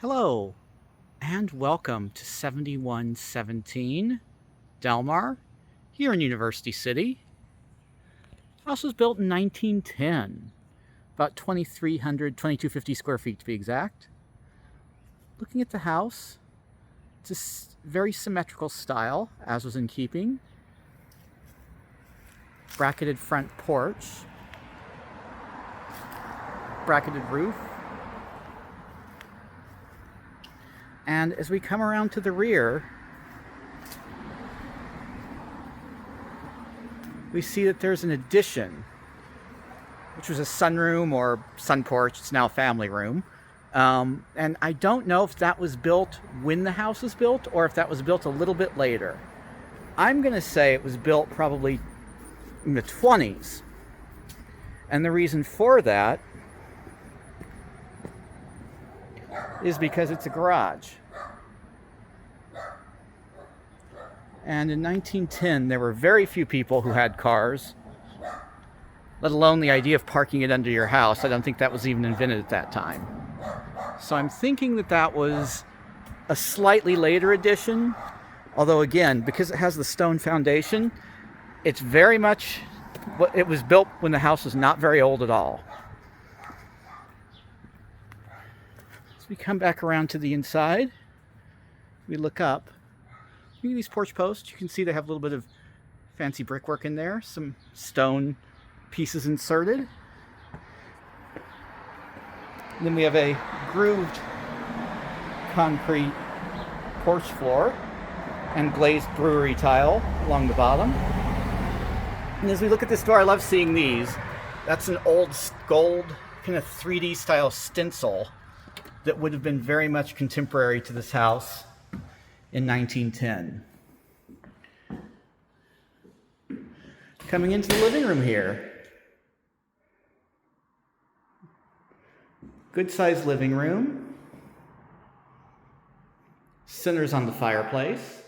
Hello, and welcome to 7117 Delmar, here in University City. House was built in 1910, about 2,250 square feet to be exact. Looking at the house, it's a very symmetrical style, as was in keeping. Bracketed front porch, bracketed roof. And as we come around to the rear, we see that there's an addition, which was a sunroom or sun porch. It's now a family room. And I don't know if that was built when the house was built or if that was built a little bit later. I'm going to say it was built probably in the 20s. And the reason for that is because it's a garage. And in 1910, there were very few people who had cars, let alone the idea of parking it under your house. I don't think that was even invented at that time. So I'm thinking that that was a slightly later addition, although again, because it has the stone foundation, it's very much, it was built when the house was not very old at all. As we come back around to the inside, we look up. Look at these porch posts. You can see they have a little bit of fancy brickwork in there, some stone pieces inserted. And then we have a grooved concrete porch floor and glazed brewery tile along the bottom. And as we look at this door, I love seeing these. That's an old gold kind of 3D style stencil that would have been very much contemporary to this house in 1910. Coming into the living room here. Good sized living room. Centers on the fireplace.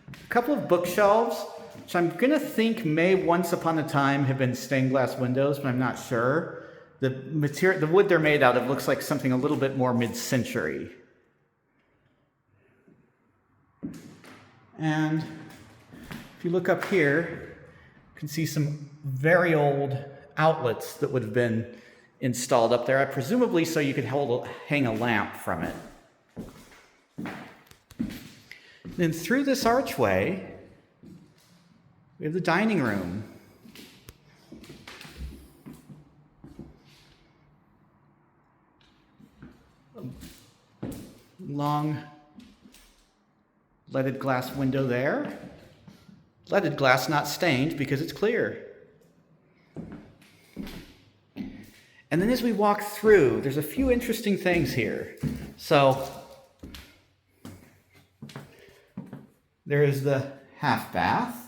A couple of bookshelves, which I'm going to think may once upon a time have been stained glass windows, but I'm not sure. The material, the wood they're made out of looks like something a little bit more mid-century. And if you look up here, you can see some very old outlets that would have been installed up there, presumably so you could hang a lamp from it. Then through this archway, we have the dining room. Long leaded glass window there. Leaded glass not stained because it's clear. And then as we walk through, there's a few interesting things here. So there is the half bath,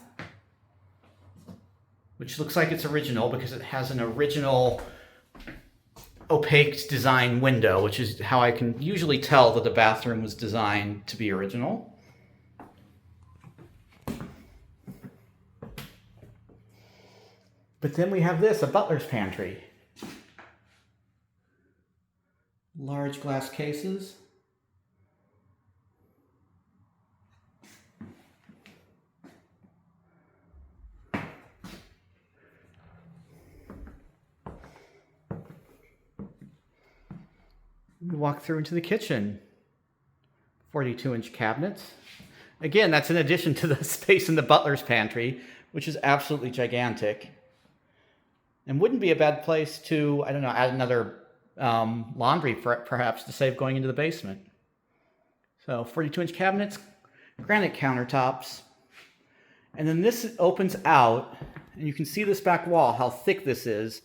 which looks like it's original because it has an original opaque design window, which is how I can usually tell that the bathroom was designed to be original. But then we have this, a butler's pantry. Large glass cases. We walk through into the kitchen. 42-inch cabinets. Again, that's in addition to the space in the butler's pantry, which is absolutely gigantic. And wouldn't be a bad place to, I don't know, add another laundry perhaps to save going into the basement. So 42-inch cabinets, granite countertops. And then this opens out, and you can see this back wall, how thick this is,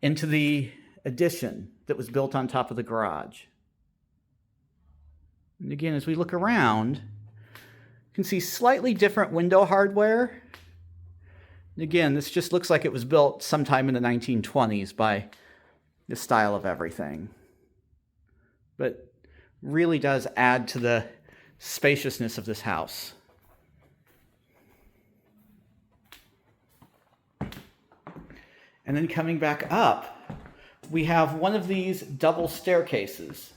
into the addition that was built on top of the garage. And again, as we look around, you can see slightly different window hardware. Again, this just looks like it was built sometime in the 1920s by the style of everything. But really does add to the spaciousness of this house. And then coming back up, we have one of these double staircases.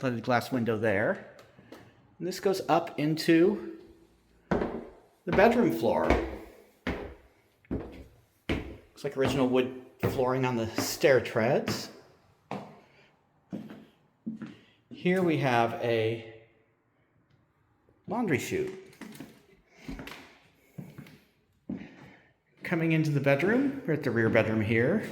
articulated glass window there. And this goes up into the bedroom floor. Looks like original wood flooring on the stair treads. Here we have a laundry chute. Coming into the bedroom, we're at the rear bedroom here.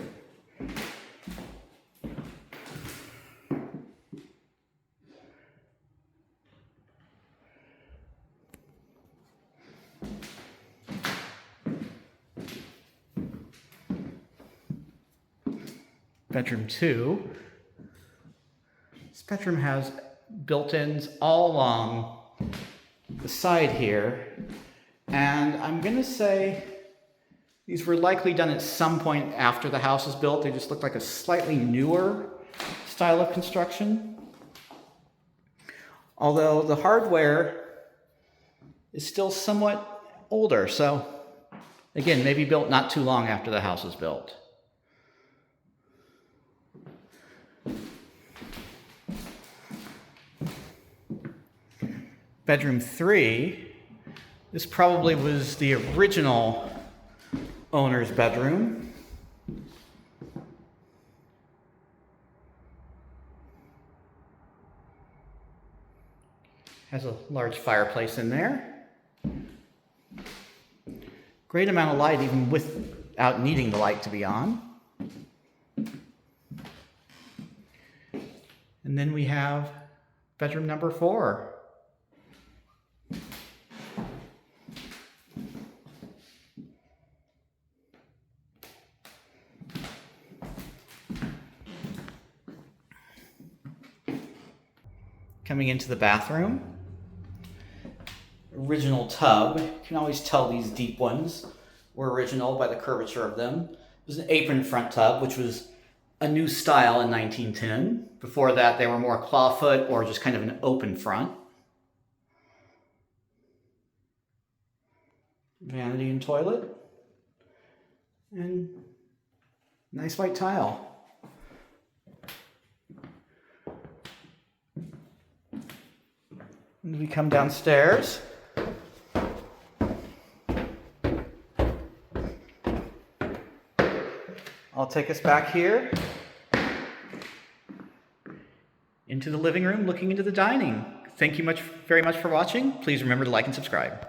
Bedroom 2. This bedroom has built-ins all along the side here, and I'm gonna say these were likely done at some point after the house was built. They just look like a slightly newer style of construction. Although the hardware is still somewhat older, so again, maybe built not too long after the house was built. Bedroom 3, this probably was the original owner's bedroom. Has a large fireplace in there. Great amount of light even without needing the light to be on. And then we have bedroom number 4. Coming into the bathroom, original tub. You can always tell these deep ones were original by the curvature of them. It was an apron front tub, which was a new style in 1910. Before that, they were more clawfoot or just kind of an open front. Vanity and toilet. And nice white tile. And we come downstairs. I'll take us back here into the living room, looking into the dining. Thank you very much for watching. Please remember to like and subscribe.